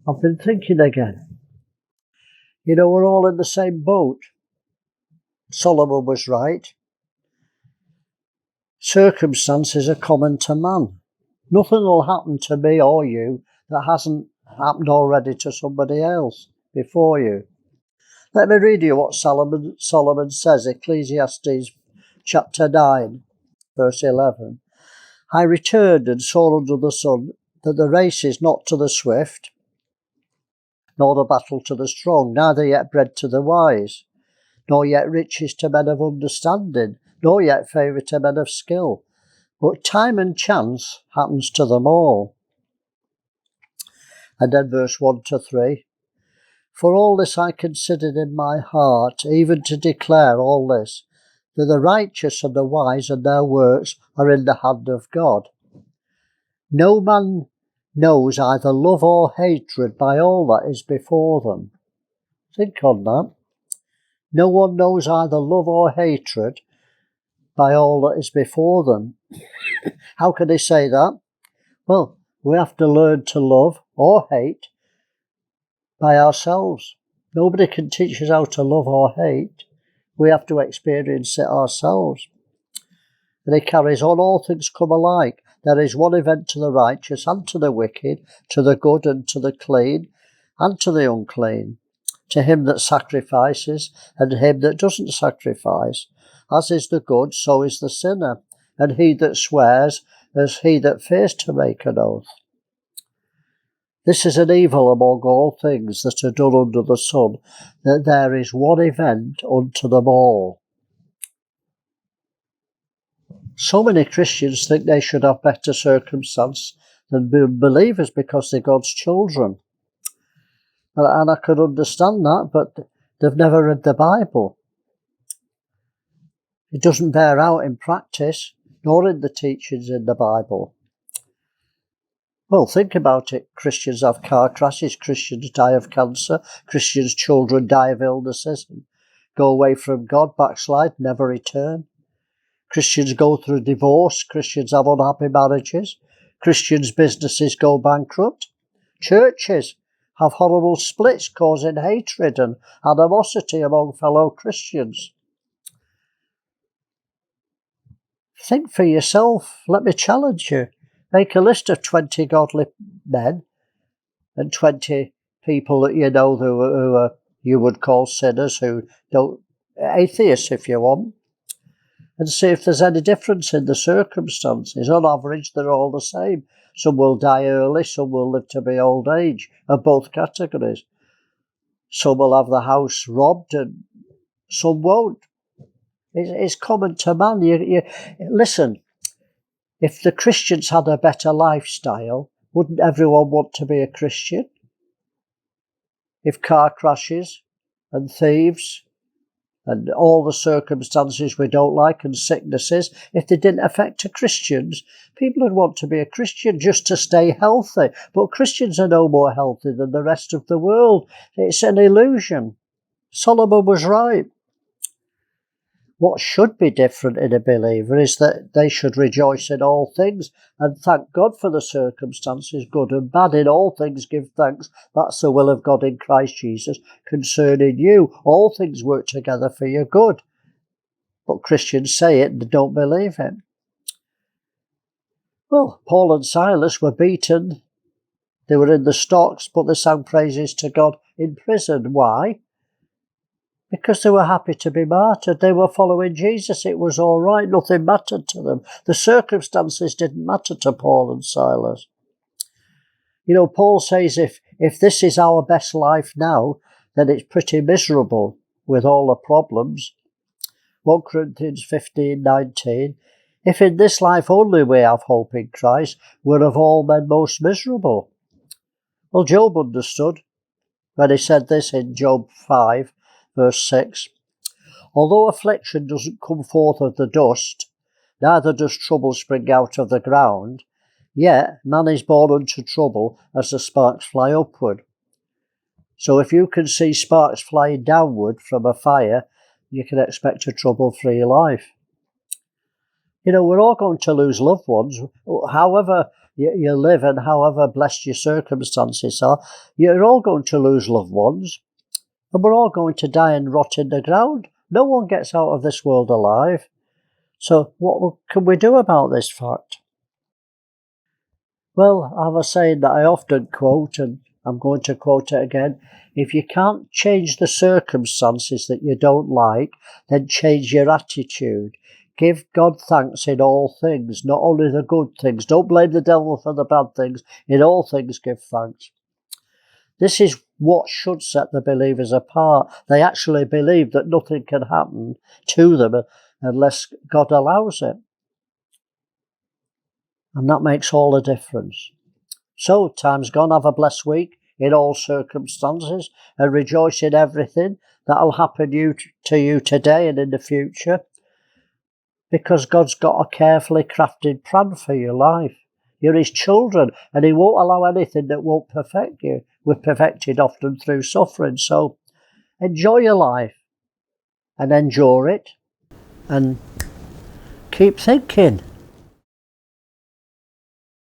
I've been thinking again. You know, we're all in the same boat. Solomon was right. Circumstances are common to man. Nothing will happen to me or you that hasn't happened already to somebody else before you. Let me read you what Solomon says, Ecclesiastes chapter 9, verse 11. I returned and saw under the sun that the race is not to the swift, nor the battle to the strong, neither yet bread to the wise, nor yet riches to men of understanding, nor yet favour to men of skill. But time and chance happens to them all. And then verse 1 to 3. For all this I considered in my heart, even to declare all this, that the righteous and the wise and their works are in the hand of God. No man knows either love or hatred by all that is before them. Think on that. No one knows either love or hatred by all that is before them. How can they say that? Well, we have to learn to love or hate by ourselves. Nobody can teach us how to love or hate. We have to experience it ourselves. And he carries on, all things come alike. There is one event to the righteous and to the wicked, to the good and to the clean, and to the unclean, to him that sacrifices and him that doesn't sacrifice. As is the good, so is the sinner, and he that swears as he that fears to make an oath. This is an evil among all things that are done under the sun, that there is one event unto them all. So many Christians think they should have better circumstance than believers because they're God's children. And I could understand that, but they've never read the Bible. It doesn't bear out in practice, nor in the teachings in the Bible. Well, think about it. Christians have car crashes, Christians die of cancer, Christians' children die of illnesses, and go away from God, backslide, never return. Christians go through divorce, Christians have unhappy marriages, Christians' businesses go bankrupt. Churches have horrible splits causing hatred and animosity among fellow Christians. Think for yourself. Let me challenge you. Make a list of 20 godly men and 20 people that you know who are, you would call sinners, who don't, atheists if you want, and see if there's any difference in the circumstances. On average, they're all the same. Some will die early, some will live to be old age, of both categories. Some will have the house robbed and some won't. It's common to man. Listen, if the Christians had a better lifestyle, wouldn't everyone want to be a Christian? If car crashes and thieves and all the circumstances we don't like and sicknesses, if they didn't affect the Christians, people would want to be a Christian just to stay healthy. But Christians are no more healthy than the rest of the world. It's an illusion. Solomon was right. What should be different in a believer is that they should rejoice in all things and thank God for the circumstances, good and bad. In all things give thanks. That's the will of God in Christ Jesus concerning you. All things work together for your good. But Christians say it and they don't believe it. Well, Paul and Silas were beaten. They were in the stocks, but they sang praises to God in prison. Why? Because they were happy to be martyred. They were following Jesus. It was all right. Nothing mattered to them. The circumstances didn't matter to Paul and Silas. You know, Paul says if this is our best life now, then it's pretty miserable with all the problems. 1 Corinthians 15:19. If in this life only we have hope in Christ, we're of all men most miserable. Well, Job understood when he said this in Job 5. Verse 6, although affliction doesn't come forth of the dust, neither does trouble spring out of the ground, yet man is born unto trouble as the sparks fly upward. So if you can see sparks flying downward from a fire, you can expect a trouble-free life. You know, we're all going to lose loved ones. However you live, and however blessed your circumstances are, you're all going to lose loved ones, and we're all going to die and rot in the ground. No one gets out of this world alive. So what can we do about this fact? Well, I have a saying that I often quote, and I'm going to quote it again. If you can't change the circumstances that you don't like, then change your attitude. Give God thanks in all things, not only the good things. Don't blame the devil for the bad things. In all things, give thanks. This is what should set the believers apart. They actually believe that nothing can happen to them unless God allows it. And that makes all the difference. So, time's gone. Have a blessed week in all circumstances, and rejoice in everything that'll happen to you today and in the future, because God's got a carefully crafted plan for your life. You're His children, and He won't allow anything that won't perfect you. We're perfected often through suffering. So enjoy your life and endure it, and keep thinking.